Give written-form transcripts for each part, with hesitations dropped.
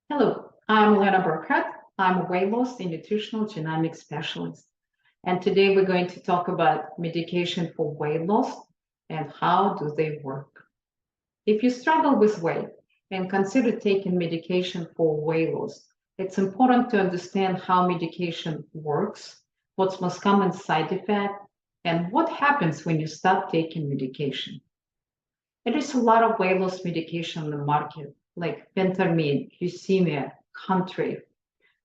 Hello, I'm Lena Burkhardt. I'm a weight loss and nutritional genomics specialist. And today we're going to talk about medication for weight loss and how do they work. If you struggle with weight and consider taking medication for weight loss, it's important to understand how medication works, what's most common side effect, and what happens when you stop taking medication. There is a lot of weight loss medication on the market, like phentermine, Fusimia, Contrave.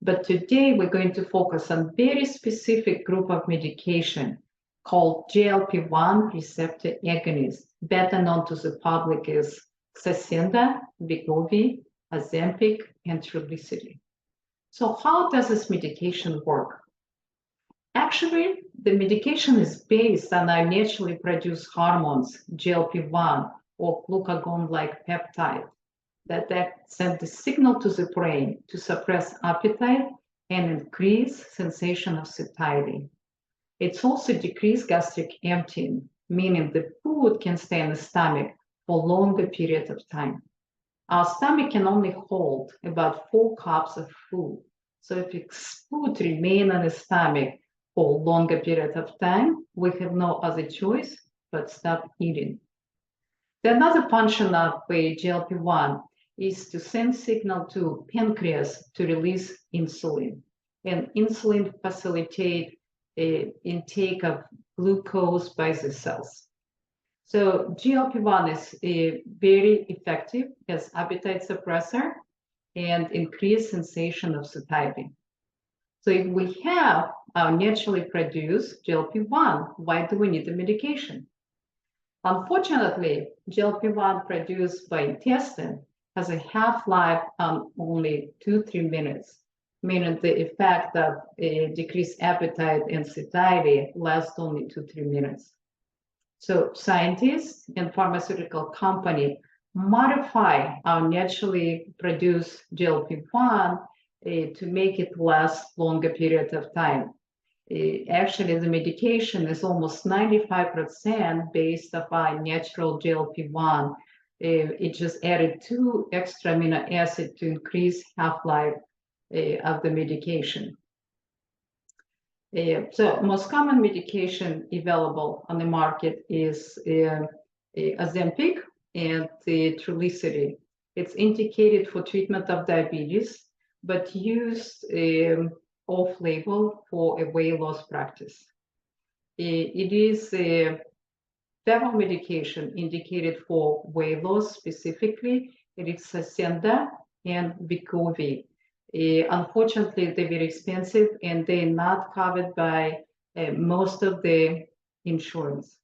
But today we're going to focus on very specific group of medication called GLP-1 receptor agonists, better known to the public as Saxenda, Wegovy, Ozempic, and Trulicity. So how does this medication work? Actually, the medication is based on our naturally produced hormones, GLP-1 or glucagon-like peptide, that send the signal to the brain to suppress appetite and increase sensation of satiety. It's also decreased gastric emptying, meaning the food can stay in the stomach for longer period of time. Our stomach can only hold about 4 cups of food. So if food remain in the stomach for a longer period of time, we have no other choice but stop eating. The another function of the GLP-1 is to send signal to pancreas to release insulin. And insulin facilitate intake of glucose by the cells. So GLP-1 is very effective as appetite suppressor and increased sensation of satiety. So if we have our naturally produced GLP-1, why do we need the medication? Unfortunately, GLP-1 produced by intestine has a half-life of only 2-3 minutes, meaning the effect of decreased appetite and satiety lasts only 2-3 minutes. So scientists and pharmaceutical company modify our naturally produced GLP-1 to make it last longer period of time. Actually, the medication is almost 95% based upon natural GLP-1. It just added 2 extra amino acids to increase half-life of the medication. So most common medication available on the market is Ozempic and Trulicity. It's indicated for treatment of diabetes, but used off-label for a weight loss practice. It is a federal medication indicated for weight loss specifically. It is Saxenda and Wegovy. Unfortunately, they're very expensive and they're not covered by most of the insurance.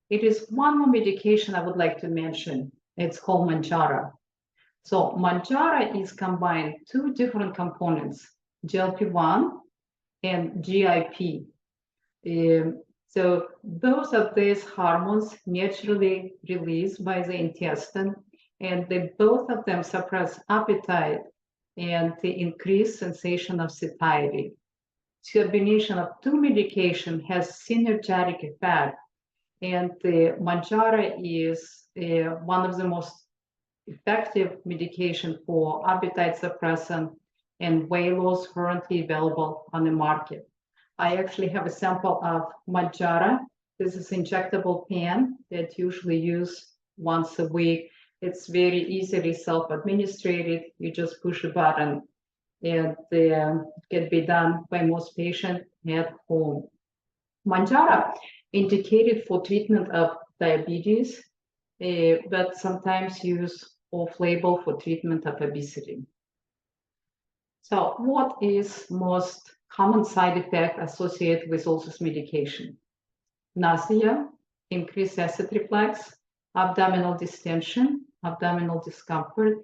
It is one more medication I would like to mention. It's called Mounjaro. So Mounjaro is combined 2 different components, GLP-1 and GIP. So both of these hormones naturally released by the intestine, and both of them suppress appetite and the increased sensation of satiety. The combination of 2 medication has synergetic effect, and the Mounjaro is one of the most effective medication for appetite suppressant and weight loss currently available on the market. I actually have a sample of Mounjaro. This is injectable pen that's usually used once a week. It's very easily self-administered. You just push a button and it can be done by most patients at home. Mounjaro indicated for treatment of diabetes, but sometimes used off-label for treatment of obesity. So what is most common side effect associated with all this medication? Nausea, increased acid reflux, abdominal distension, abdominal discomfort,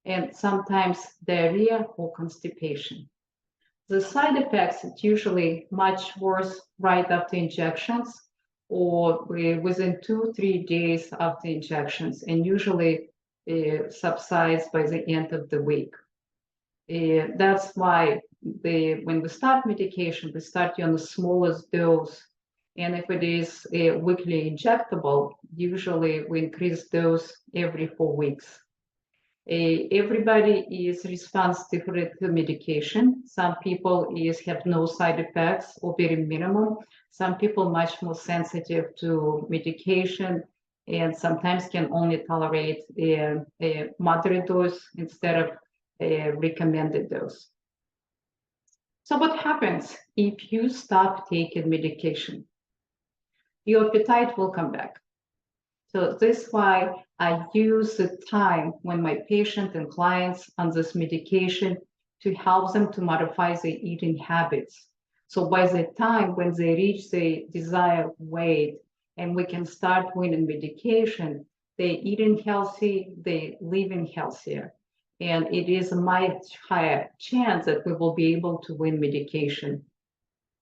and sometimes diarrhea or constipation. The side effects are usually much worse right after injections or within 2-3 days after injections, and usually subsides by the end of the week. That's why when we start medication, we start you on the smallest dose. And if it is a weekly injectable, usually we increase dose every 4 weeks. Everybody is responds different to medication. Some people have no side effects or very minimum. Some people much more sensitive to medication and sometimes can only tolerate a moderate dose instead of a recommended dose. So what happens if you stop taking medication? Your appetite will come back. So this is why I use the time when my patient and clients on this medication to help them to modify their eating habits. So by the time when they reach the desired weight and we can start winning medication, they eating healthy, they living healthier. And it is a much higher chance that we will be able to win medication.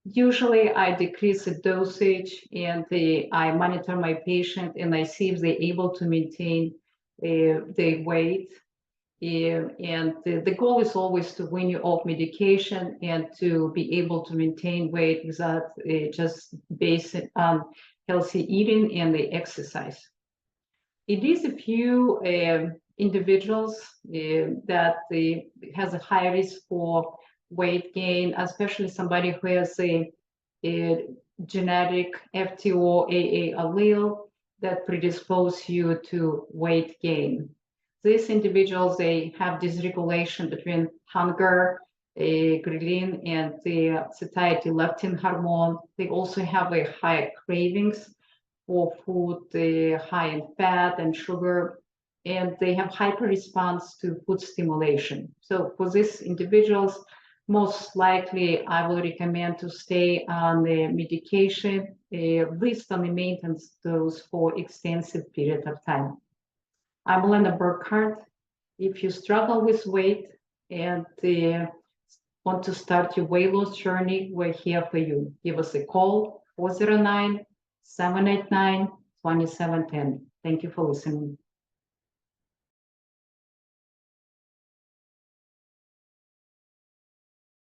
Usually I decrease the dosage and I monitor my patient and I see if they're able to maintain their weight. And the goal is always to wean you off medication and to be able to maintain weight without just based on healthy eating and the exercise. It is a few individuals that has a high risk for weight gain, especially somebody who has a genetic FTO-AA allele that predispose you to weight gain. These individuals, they have dysregulation between hunger, ghrelin, and the satiety leptin hormone. They also have a high cravings for food high in fat and sugar, and they have hyper response to food stimulation. So for these individuals, most likely I will recommend to stay on the medication, at least on the maintenance dose for extensive period of time. I'm Elena Burkhardt. If you struggle with weight and want to start your weight loss journey, we're here for you. Give us a call, 409-789-2710. Thank you for listening.